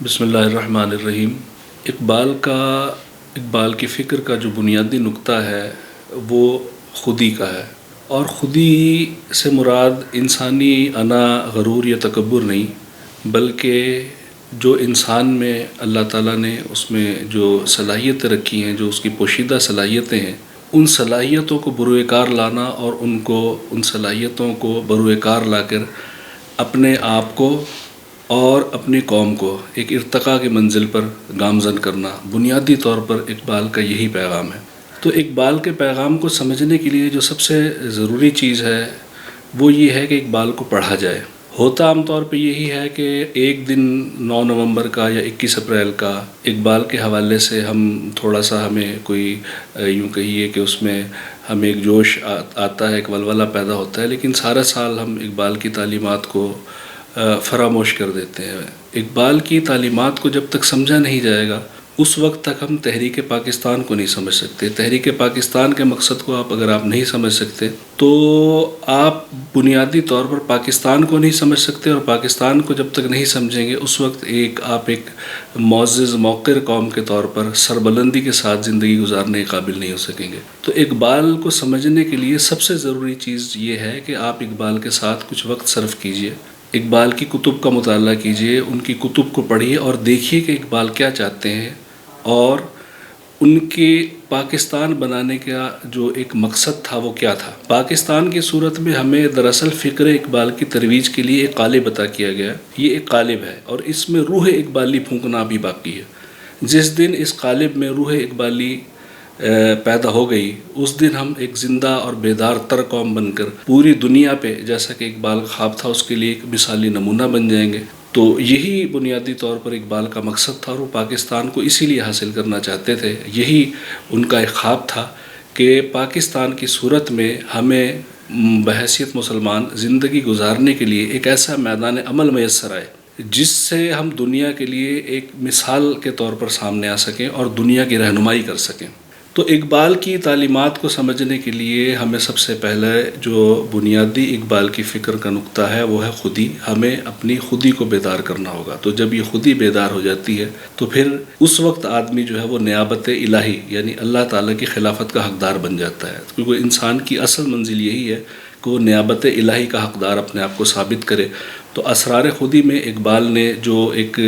بسم اللہ الرحمن الرحیم۔ اقبال کی فکر کا جو بنیادی نقطہ ہے وہ خودی کا ہے، اور خودی سے مراد انسانی انا، غرور یا تکبر نہیں، بلکہ جو انسان میں اللہ تعالیٰ نے اس میں جو صلاحیتیں رکھی ہیں، جو اس کی پوشیدہ صلاحیتیں ہیں، ان صلاحیتوں کو بروئے کار لانا اور ان صلاحیتوں کو بروئے کار لا کر اپنے آپ کو اور اپنی قوم کو ایک ارتقاء کی منزل پر گامزن کرنا، بنیادی طور پر اقبال کا یہی پیغام ہے۔ تو اقبال کے پیغام کو سمجھنے کے لیے جو سب سے ضروری چیز ہے وہ یہ ہے کہ اقبال کو پڑھا جائے۔ ہوتا عام طور پہ یہی ہے کہ ایک دن 9 نومبر کا یا 21 اپریل کا اقبال کے حوالے سے ہم تھوڑا سا ہمیں کوئی یوں کہیے کہ اس میں ہمیں ایک جوش آتا ہے، ایک ولولہ پیدا ہوتا ہے، لیکن سارا سال ہم اقبال کی تعلیمات کو فراموش کر دیتے ہیں۔ اقبال کی تعلیمات کو جب تک سمجھا نہیں جائے گا اس وقت تک ہم تحریک پاکستان کو نہیں سمجھ سکتے۔ تحریک پاکستان کے مقصد کو اگر آپ نہیں سمجھ سکتے تو آپ بنیادی طور پر پاکستان کو نہیں سمجھ سکتے، اور پاکستان کو جب تک نہیں سمجھیں گے اس وقت آپ ایک معزز موقر قوم کے طور پر سربلندی کے ساتھ زندگی گزارنے کے قابل نہیں ہو سکیں گے۔ تو اقبال کو سمجھنے کے لیے سب سے ضروری چیز یہ ہے کہ آپ اقبال کے ساتھ کچھ وقت صرف کیجئے، اقبال کی کتب کا مطالعہ کیجئے، ان کی کتب کو پڑھیے اور دیکھیے کہ اقبال کیا چاہتے ہیں، اور ان کے پاکستان بنانے کا جو ایک مقصد تھا وہ کیا تھا۔ پاکستان کی صورت میں ہمیں دراصل فکر اقبال کی ترویج کے لیے ایک قالب عطا کیا گیا۔ یہ ایک قالب ہے اور اس میں روح اقبالی پھونکنا بھی باقی ہے۔ جس دن اس قالب میں روح اقبالی پیدا ہو گئی اس دن ہم ایک زندہ اور بیدار تر قوم بن کر پوری دنیا پہ، جیسا کہ اقبال کا خواب تھا، اس کے لیے ایک مثالی نمونہ بن جائیں گے۔ تو یہی بنیادی طور پر اقبال کا مقصد تھا، اور وہ پاکستان کو اسی لیے حاصل کرنا چاہتے تھے۔ یہی ان کا ایک خواب تھا کہ پاکستان کی صورت میں ہمیں بحیثیت مسلمان زندگی گزارنے کے لیے ایک ایسا میدان عمل میسر آئے جس سے ہم دنیا کے لیے ایک مثال کے طور پر سامنے آ سکیں اور دنیا کی رہنمائی کر سکیں۔ تو اقبال کی تعلیمات کو سمجھنے کے لیے ہمیں سب سے پہلے جو بنیادی اقبال کی فکر کا نقطہ ہے وہ ہے خودی۔ ہمیں اپنی خودی کو بیدار کرنا ہوگا۔ تو جب یہ خودی بیدار ہو جاتی ہے تو پھر اس وقت آدمی جو ہے وہ نیابت الہی یعنی اللہ تعالیٰ کی خلافت کا حقدار بن جاتا ہے، کیونکہ انسان کی اصل منزل یہی ہے کہ وہ نیابت الہی کا حقدار اپنے آپ کو ثابت کرے۔ تو اسرار خودی میں اقبال نے جو ایک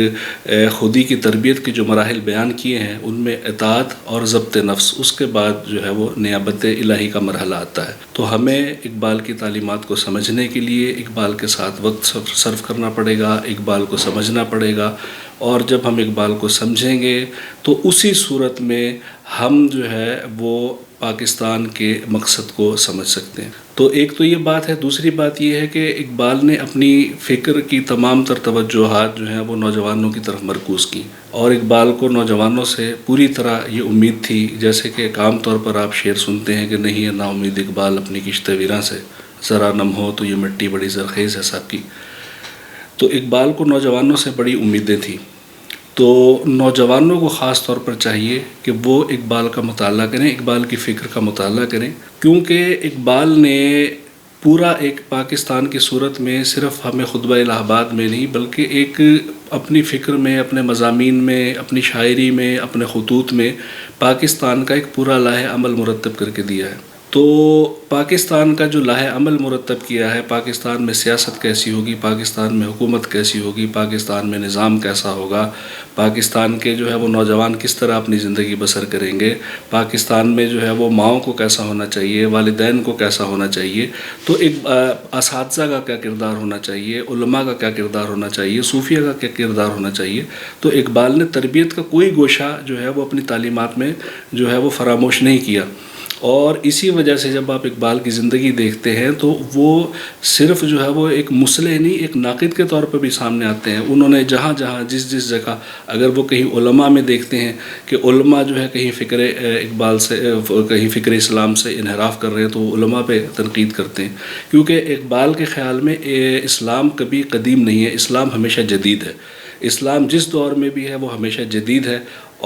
خودی کی تربیت کے جو مراحل بیان کیے ہیں ان میں اطاعت اور ضبط نفس، اس کے بعد جو ہے وہ نیابت الہی کا مرحلہ آتا ہے۔ تو ہمیں اقبال کی تعلیمات کو سمجھنے کے لیے اقبال کے ساتھ وقت صرف کرنا پڑے گا، اقبال کو سمجھنا پڑے گا، اور جب ہم اقبال کو سمجھیں گے تو اسی صورت میں ہم جو ہے وہ پاکستان کے مقصد کو سمجھ سکتے ہیں۔ تو ایک تو یہ بات ہے۔ دوسری بات یہ ہے کہ اقبال نے اپنی فکر کی تمام تر توجہات جو ہیں وہ نوجوانوں کی طرف مرکوز کی، اور اقبال کو نوجوانوں سے پوری طرح یہ امید تھی، جیسے کہ ایک عام طور پر آپ شعر سنتے ہیں کہ نہیں ہے نا امید اقبال اپنی کشت ویراں سے، ذرا نم ہو تو یہ مٹی بڑی زرخیز ہے صاحب کی۔ تو اقبال کو نوجوانوں سے بڑی امیدیں تھیں۔ تو نوجوانوں کو خاص طور پر چاہیے کہ وہ اقبال کا مطالعہ کریں، اقبال کی فکر کا مطالعہ کریں، کیونکہ اقبال نے پورا ایک پاکستان کی صورت میں صرف ہمیں خطبہ الہ آباد میں نہیں بلکہ ایک اپنی فکر میں، اپنے مضامین میں، اپنی شاعری میں، اپنے خطوط میں پاکستان کا ایک پورا لائحہ عمل مرتب کر کے دیا ہے۔ تو پاکستان کا جو لائحہ عمل مرتب کیا ہے، پاکستان میں سیاست کیسی ہوگی، پاکستان میں حکومت کیسی ہوگی، پاکستان میں نظام کیسا ہوگا، پاکستان کے جو ہے وہ نوجوان کس طرح اپنی زندگی بسر کریں گے، پاکستان میں جو ہے وہ ماؤں کو کیسا ہونا چاہیے، والدین کو کیسا ہونا چاہیے، تو ایک اساتذہ کا کیا کردار ہونا چاہیے، علماء کا کیا کردار ہونا چاہیے، صوفیہ کا کیا کردار ہونا چاہیے۔ تو اقبال نے تربیت کا کوئی گوشہ جو ہے وہ اپنی تعلیمات میں جو ہے وہ فراموش نہیں کیا، اور اسی وجہ سے جب آپ اقبال کی زندگی دیکھتے ہیں تو وہ صرف جو ہے وہ ایک مصلح نہیں، ایک ناقد کے طور پر بھی سامنے آتے ہیں۔ انہوں نے جہاں جہاں جس جگہ اگر وہ کہیں علماء میں دیکھتے ہیں کہ علماء جو ہے کہیں فکر اقبال سے، کہیں فکر اسلام سے انحراف کر رہے ہیں تو وہ علماء پہ تنقید کرتے ہیں، کیونکہ اقبال کے خیال میں اسلام کبھی قدیم نہیں ہے، اسلام ہمیشہ جدید ہے۔ اسلام جس دور میں بھی ہے وہ ہمیشہ جدید ہے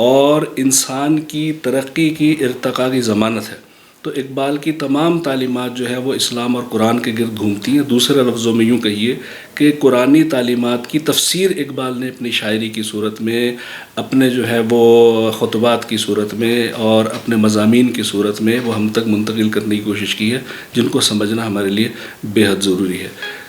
اور انسان کی ترقی کی، ارتقاء کی ضمانت ہے۔ تو اقبال کی تمام تعلیمات جو ہے وہ اسلام اور قرآن کے گرد گھومتی ہیں. دوسرے لفظوں میں یوں کہیے کہ قرآنی تعلیمات کی تفسیر اقبال نے اپنی شاعری کی صورت میں، اپنے جو ہے وہ خطبات کی صورت میں اور اپنے مضامین کی صورت میں وہ ہم تک منتقل کرنے کی کوشش کی ہے، جن کو سمجھنا ہمارے لیے بے حد ضروری ہے.